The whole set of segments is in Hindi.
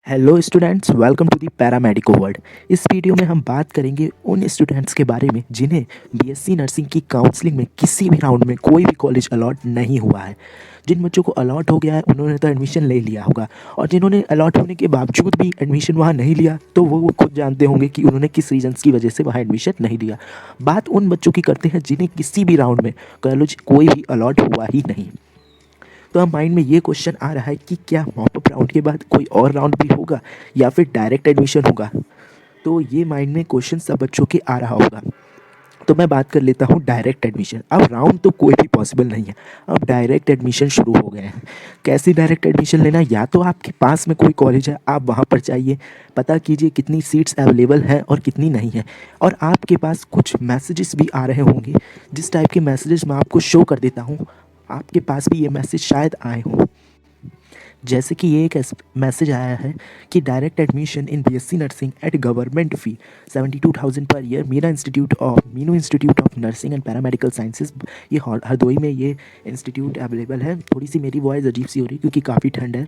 Hello students, welcome to the Paramedico world. इस वीडियो में हम बात करेंगे उन स्टूडेंट्स के बारे में जिन्हें बीएससी नर्सिंग की काउंसलिंग में किसी भी राउंड में कोई भी कॉलेज अलॉट नहीं हुआ है। जिन बच्चों को अलॉट हो गया है उन्होंने तो एडमिशन ले लिया होगा, और जिन्होंने अलॉट होने के बावजूद भी एडमिशन वहाँ नहीं लिया तो वो खुद जानते होंगे कि उन्होंने किस रीजन्स की वजह से वहाँ एडमिशन नहीं लिया। बात उन बच्चों की करते हैं जिन्हें किसी भी राउंड में कॉलेज कोई भी अलॉट हुआ ही नहीं। तो अब माइंड में ये क्वेश्चन आ रहा है कि क्या मॉपअप राउंड के बाद कोई और राउंड भी होगा या फिर डायरेक्ट एडमिशन होगा। तो ये माइंड में क्वेश्चन सब बच्चों के आ रहा होगा। तो मैं बात कर लेता हूँ डायरेक्ट एडमिशन। अब राउंड तो कोई भी पॉसिबल नहीं है, अब डायरेक्ट एडमिशन शुरू हो गए हैं। कैसे डायरेक्ट एडमिशन लेना, या तो आपके पास में कोई कॉलेज है आप वहाँ पर जाइए, पता कीजिए कितनी सीट्स अवेलेबल हैं और कितनी नहीं है, और आपके पास कुछ मैसेजेस भी आ रहे होंगे। जिस टाइप के मैसेजेस मैं आपको शो कर देता हूँ, आपके पास भी ये मैसेज शायद आए हों। जैसे कि ये एक मैसेज आया है कि direct admission in BSc nursing eight government fee 72,000 per year, Meenu institute of nursing and paramedical sciences. ये हरदोई में ये इंस्टीट्यूट अवेलेबल है। थोड़ी सी मेरी वॉइस अजीब सी हो रही है क्योंकि काफ़ी ठंड है,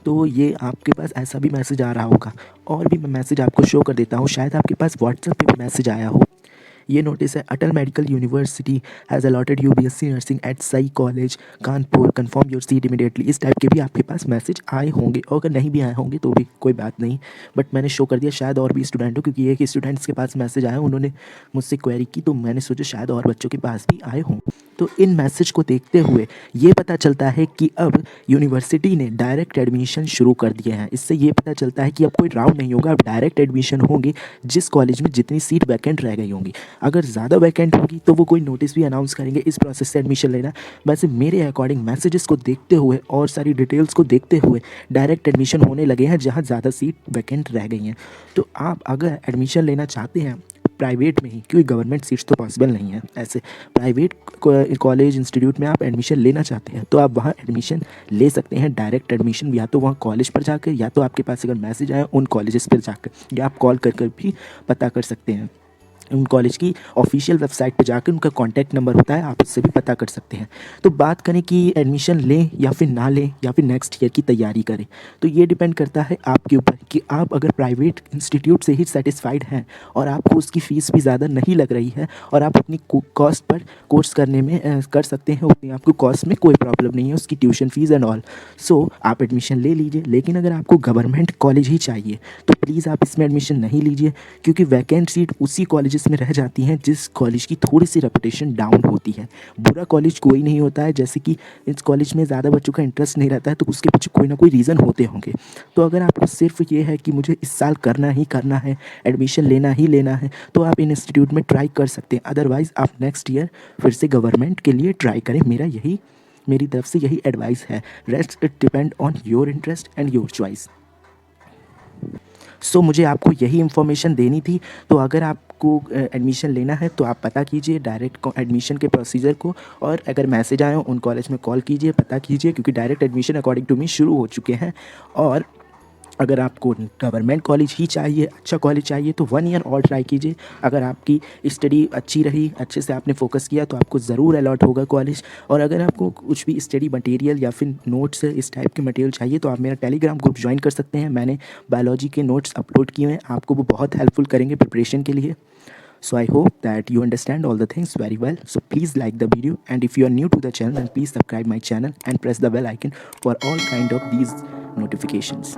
तो ये आपके पास ऐसा भी मैसेज आ रहा होगा। और भी मैं मैसेज आपको शो कर देता हूँ, शायद आपके पास व्हाट्सएप पे भी मैसेज आया हो। ये नोटिस है, Atal medical university has allotted you BSc nursing at Sai college Kanpur, confirm your seat immediately. इस टाइप के भी आपके पास मैसेज आए होंगे, और अगर नहीं भी आए होंगे तो भी कोई बात नहीं, बट मैंने शो कर दिया। शायद और भी स्टूडेंट हो, क्योंकि एक स्टूडेंट्स के पास मैसेज आया, उन्होंने मुझसे क्वेरी की, तो मैंने सोचा शायद और बच्चों के पास भी आए हों। तो इन मैसेज को देखते हुए ये पता चलता है कि अब यूनिवर्सिटी ने डायरेक्ट एडमिशन शुरू कर दिए हैं। इससे ये पता चलता है कि अब कोई राउंड नहीं होगा, अब डायरेक्ट एडमिशन होंगे जिस कॉलेज में जितनी सीट वैकेंट रह गई होंगी। अगर ज़्यादा वैकेंट होगी तो वो कोई नोटिस भी अनाउंस करेंगे इस प्रोसेस से एडमिशन लेना। वैसे मेरे अकॉर्डिंग मैसेजेस को देखते हुए और सारी डिटेल्स को देखते हुए डायरेक्ट एडमिशन होने लगे हैं जहाँ ज़्यादा सीट वैकेंट रह गई हैं। तो आप अगर एडमिशन लेना चाहते हैं प्राइवेट में ही, क्योंकि गवर्नमेंट सीट्स तो पॉसिबल नहीं है, ऐसे प्राइवेट कॉलेज इंस्टीट्यूट में आप एडमिशन लेना चाहते हैं तो आप वहाँ एडमिशन ले सकते हैं डायरेक्ट एडमिशन, या तो वहाँ कॉलेज पर जाकर, या तो आपके पास अगर मैसेज आए उन कॉलेजेस पर जाकर, या आप कॉल कर भी पता कर सकते हैं। उन कॉलेज की ऑफिशियल वेबसाइट पे जाकर उनका कॉन्टैक्ट नंबर होता है, आप उससे भी पता कर सकते हैं। तो बात करें कि एडमिशन लें या फिर ना लें, या फिर नेक्स्ट ईयर की तैयारी करें, तो ये डिपेंड करता है आपके ऊपर कि आप अगर प्राइवेट इंस्टीट्यूट से ही सेटिस्फाइड हैं और आपको उसकी फ़ीस भी ज़्यादा नहीं लग रही है और आप अपनी कॉस्ट पर कोर्स करने में कर सकते हैं, उतनी आपको कॉस्ट में कोई प्रॉब्लम नहीं है, उसकी ट्यूशन फ़ीस एंड ऑल, सो आप एडमिशन ले लीजिए। लेकिन अगर आपको गवर्नमेंट कॉलेज ही चाहिए तो प्लीज़ आप इसमें एडमिशन नहीं लीजिए, क्योंकि वैकेंट सीट उसी कॉलेजेस में रह जाती हैं जिस कॉलेज की थोड़ी सी रेपुटेशन डाउन होती है। बुरा कॉलेज कोई नहीं होता है, जैसे कि इस कॉलेज में ज़्यादा बच्चों का इंटरेस्ट नहीं रहता है तो उसके पीछे कोई ना कोई रीज़न होते होंगे। तो अगर आपको सिर्फ ये है कि मुझे इस साल करना ही करना है, एडमिशन लेना ही लेना है, तो आप इन इंस्टीट्यूट में ट्राई कर सकते हैं। अदरवाइज़ आप नेक्स्ट ईयर फिर से गवर्नमेंट के लिए ट्राई करें। मेरी तरफ से यही एडवाइस है। Rest it depend on your interest and your choice. So मुझे आपको यही इन्फॉर्मेशन देनी थी। तो अगर आपको एडमिशन लेना है तो आप पता कीजिए डायरेक्ट एडमिशन के प्रोसीजर को, और अगर मैसेज आए हो उन कॉलेज में कॉल कीजिए, पता कीजिए, क्योंकि direct admission according to me शुरू हो चुके हैं। और अगर आपको गवर्नमेंट कॉलेज ही चाहिए, अच्छा कॉलेज चाहिए, तो 1 ईयर और ट्राई कीजिए। अगर आपकी स्टडी अच्छी रही, अच्छे से आपने फोकस किया, तो आपको ज़रूर अलॉट होगा कॉलेज। और अगर आपको कुछ भी स्टडी मटेरियल या फिर नोट्स इस टाइप के मटेरियल चाहिए तो आप मेरा टेलीग्राम ग्रुप ज्वाइन कर सकते हैं। मैंने बायोलॉजी के नोट्स अपलोड किए हैं, आपको वो बहुत हेल्पफुल करेंगे प्रिपरेशन के लिए। So I hope that you understand all the things very well. So please like the video, and if you are new to the channel, then please subscribe my channel and press the bell icon for all kind of these notifications.